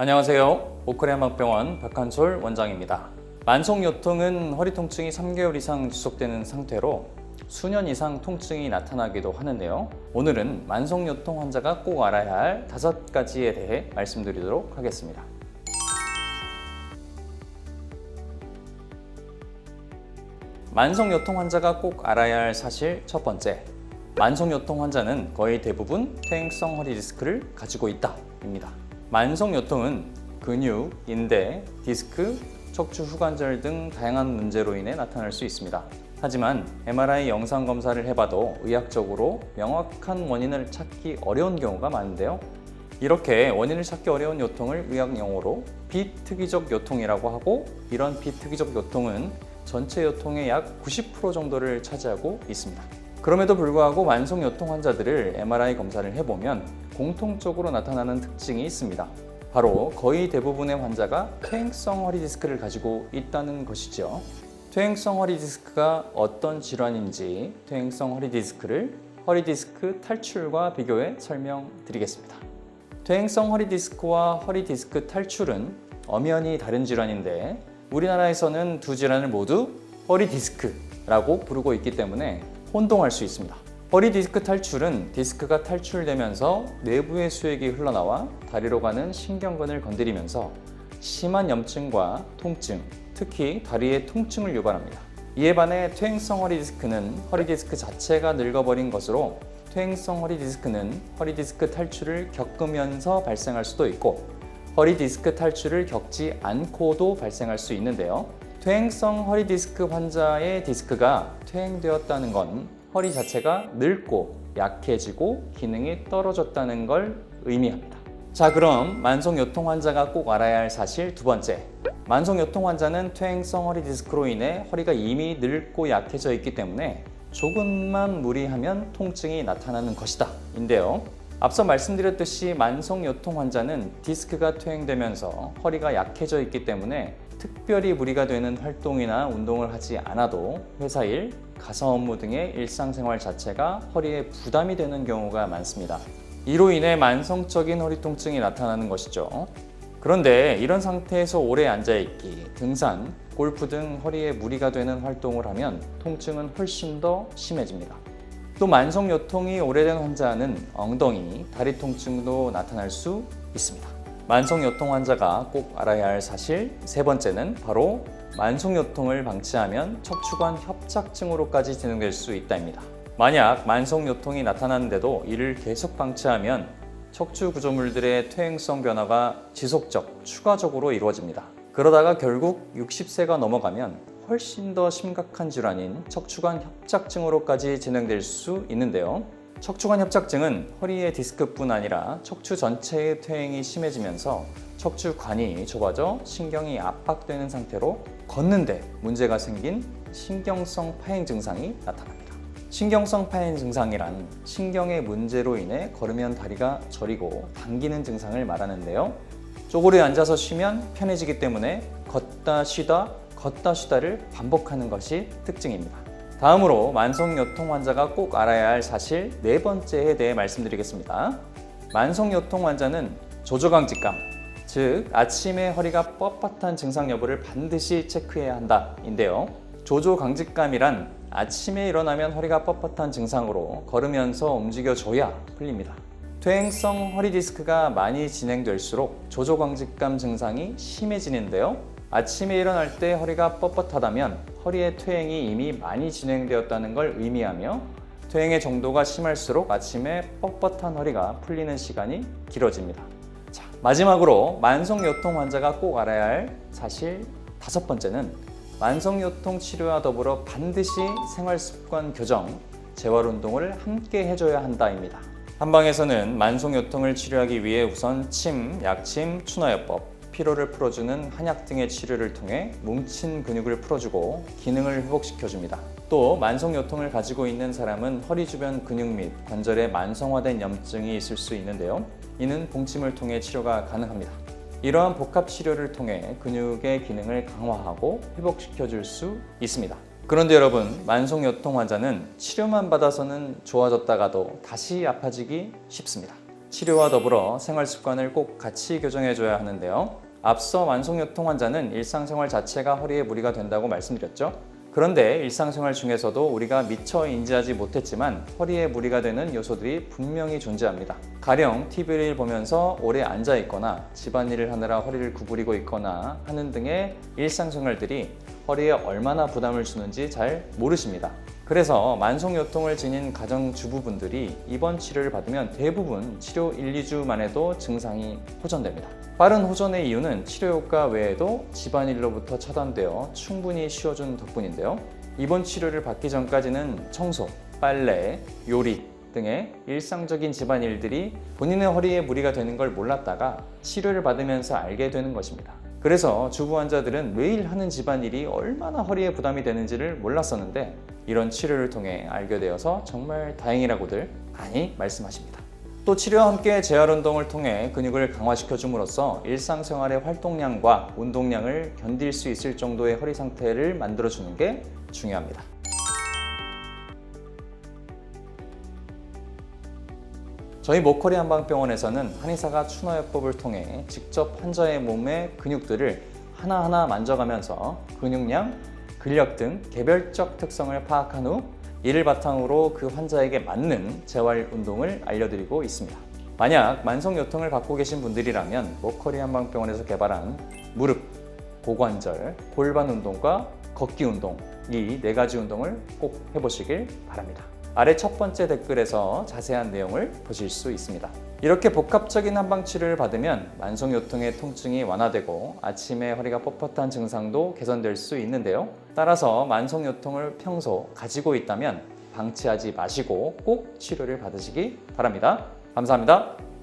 안녕하세요. 오크레아막병원 박한솔 원장입니다. 만성요통은 허리 통증이 3개월 이상 지속되는 상태로 수년 이상 통증이 나타나기도 하는데요. 오늘은 만성요통 환자가 꼭 알아야 할 5가지에 대해 말씀드리도록 하겠습니다. 만성요통 환자가 꼭 알아야 할 사실 첫 번째, 만성요통 환자는 거의 대부분 퇴행성 허리 디스크를 가지고 있다입니다. 만성요통은 근육, 인대, 디스크, 척추 후관절 등 다양한 문제로 인해 나타날 수 있습니다. 하지만 MRI 영상 검사를 해봐도 의학적으로 명확한 원인을 찾기 어려운 경우가 많은데요. 이렇게 원인을 찾기 어려운 요통을 의학 용어로 비특이적 요통이라고 하고, 이런 비특이적 요통은 전체 요통의 약 90% 정도를 차지하고 있습니다. 그럼에도 불구하고 만성요통 환자들을 MRI 검사를 해보면 공통적으로 나타나는 특징이 있습니다. 바로 거의 대부분의 환자가 퇴행성 허리 디스크를 가지고 있다는 것이죠. 퇴행성 허리 디스크가 어떤 질환인지 퇴행성 허리 디스크를 허리 디스크 탈출과 비교해 설명드리겠습니다. 퇴행성 허리 디스크와 허리 디스크 탈출은 엄연히 다른 질환인데, 우리나라에서는 두 질환을 모두 허리 디스크라고 부르고 있기 때문에 혼동할 수 있습니다. 허리 디스크 탈출은 디스크가 탈출되면서 내부의 수액이 흘러나와 다리로 가는 신경근을 건드리면서 심한 염증과 통증, 특히 다리의 통증을 유발합니다. 이에 반해 퇴행성 허리 디스크는 허리 디스크 자체가 늙어버린 것으로, 퇴행성 허리 디스크는 허리 디스크 탈출을 겪으면서 발생할 수도 있고 허리 디스크 탈출을 겪지 않고도 발생할 수 있는데요. 퇴행성 허리 디스크 환자의 디스크가 퇴행되었다는 건 허리 자체가 늙고 약해지고 기능이 떨어졌다는 걸 의미합니다. 자, 그럼 만성요통 환자가 꼭 알아야 할 사실 두 번째, 만성요통 환자는 퇴행성 허리 디스크로 인해 허리가 이미 늙고 약해져 있기 때문에 조금만 무리하면 통증이 나타나는 것이다 인데요. 앞서 말씀드렸듯이 만성요통 환자는 디스크가 퇴행되면서 허리가 약해져 있기 때문에 특별히 무리가 되는 활동이나 운동을 하지 않아도 회사 일, 가사 업무 등의 일상생활 자체가 허리에 부담이 되는 경우가 많습니다. 이로 인해 만성적인 허리 통증이 나타나는 것이죠. 그런데 이런 상태에서 오래 앉아있기, 등산, 골프 등 허리에 무리가 되는 활동을 하면 통증은 훨씬 더 심해집니다. 또 만성요통이 오래된 환자는 엉덩이, 다리 통증도 나타날 수 있습니다. 만성요통 환자가 꼭 알아야 할 사실 세 번째는 바로 만성요통을 방치하면 척추관 협착증으로까지 진행될 수 있다입니다. 만약 만성요통이 나타났는데도 이를 계속 방치하면 척추 구조물들의 퇴행성 변화가 지속적, 추가적으로 이루어집니다. 그러다가 결국 60세가 넘어가면 훨씬 더 심각한 질환인 척추관 협착증으로까지 진행될 수 있는데요. 척추관 협착증은 허리의 디스크뿐 아니라 척추 전체의 퇴행이 심해지면서 척추관이 좁아져 신경이 압박되는 상태로 걷는데 문제가 생긴 신경성 파행 증상이 나타납니다. 신경성 파행 증상이란 신경의 문제로 인해 걸으면 다리가 저리고 당기는 증상을 말하는데요. 쪼그려 앉아서 쉬면 편해지기 때문에 걷다 쉬다를 반복하는 것이 특징입니다. 다음으로 만성요통 환자가 꼭 알아야 할 사실 네 번째에 대해 말씀드리겠습니다. 만성요통 환자는 조조강직감, 즉 아침에 허리가 뻣뻣한 증상 여부를 반드시 체크해야 한다 인데요. 조조강직감이란 아침에 일어나면 허리가 뻣뻣한 증상으로 걸으면서 움직여줘야 풀립니다. 퇴행성 허리 디스크가 많이 진행될수록 조조강직감 증상이 심해지는데요. 아침에 일어날 때 허리가 뻣뻣하다면 허리의 퇴행이 이미 많이 진행되었다는 걸 의미하며, 퇴행의 정도가 심할수록 아침에 뻣뻣한 허리가 풀리는 시간이 길어집니다. 자, 마지막으로 만성요통 환자가 꼭 알아야 할 사실 다섯 번째는 만성요통 치료와 더불어 반드시 생활습관 교정, 재활운동을 함께 해줘야 한다입니다. 한방에서는 만성요통을 치료하기 위해 우선 침, 약침, 추나요법, 피로를 풀어주는 한약 등의 치료를 통해 뭉친 근육을 풀어주고 기능을 회복시켜줍니다. 또 만성요통을 가지고 있는 사람은 허리 주변 근육 및 관절에 만성화된 염증이 있을 수 있는데요. 이는 봉침을 통해 치료가 가능합니다. 이러한 복합 치료를 통해 근육의 기능을 강화하고 회복시켜줄 수 있습니다. 그런데 여러분, 만성요통 환자는 치료만 받아서는 좋아졌다가도 다시 아파지기 쉽습니다. 치료와 더불어 생활 습관을 꼭 같이 교정해줘야 하는데요. 앞서 만성요통 환자는 일상생활 자체가 허리에 무리가 된다고 말씀드렸죠. 그런데 일상생활 중에서도 우리가 미처 인지하지 못했지만 허리에 무리가 되는 요소들이 분명히 존재합니다. 가령 TV를 보면서 오래 앉아 있거나 집안일을 하느라 허리를 구부리고 있거나 하는 등의 일상생활들이 허리에 얼마나 부담을 주는지 잘 모르십니다. 그래서 만성요통을 지닌 가정주부분들이 입원 치료를 받으면 대부분 치료 1, 2주만 해도 증상이 호전됩니다. 빠른 호전의 이유는 치료 효과 외에도 집안일로부터 차단되어 충분히 쉬어준 덕분인데요. 입원 치료를 받기 전까지는 청소, 빨래, 요리 등의 일상적인 집안일들이 본인의 허리에 무리가 되는 걸 몰랐다가 치료를 받으면서 알게 되는 것입니다. 그래서 주부 환자들은 매일 하는 집안일이 얼마나 허리에 부담이 되는지를 몰랐었는데 이런 치료를 통해 알게 되어서 정말 다행이라고들 많이 말씀하십니다. 또 치료와 함께 재활 운동을 통해 근육을 강화시켜 줌으로써 일상생활의 활동량과 운동량을 견딜 수 있을 정도의 허리 상태를 만들어 주는 게 중요합니다. 저희 목허리 한방병원에서는 한의사가 추노요법을 통해 직접 환자의 몸의 근육들을 하나하나 만져가면서 근육량, 근력 등 개별적 특성을 파악한 후 이를 바탕으로 그 환자에게 맞는 재활 운동을 알려드리고 있습니다. 만약 만성요통을 갖고 계신 분들이라면 목허리 한방병원에서 개발한 무릎, 고관절, 골반 운동과 걷기 운동 이 4가지 운동을 꼭 해보시길 바랍니다. 아래 첫 번째 댓글에서 자세한 내용을 보실 수 있습니다. 이렇게 복합적인 한방치료를 받으면 만성요통의 통증이 완화되고 아침에 허리가 뻣뻣한 증상도 개선될 수 있는데요. 따라서 만성요통을 평소 가지고 있다면 방치하지 마시고 꼭 치료를 받으시기 바랍니다. 감사합니다.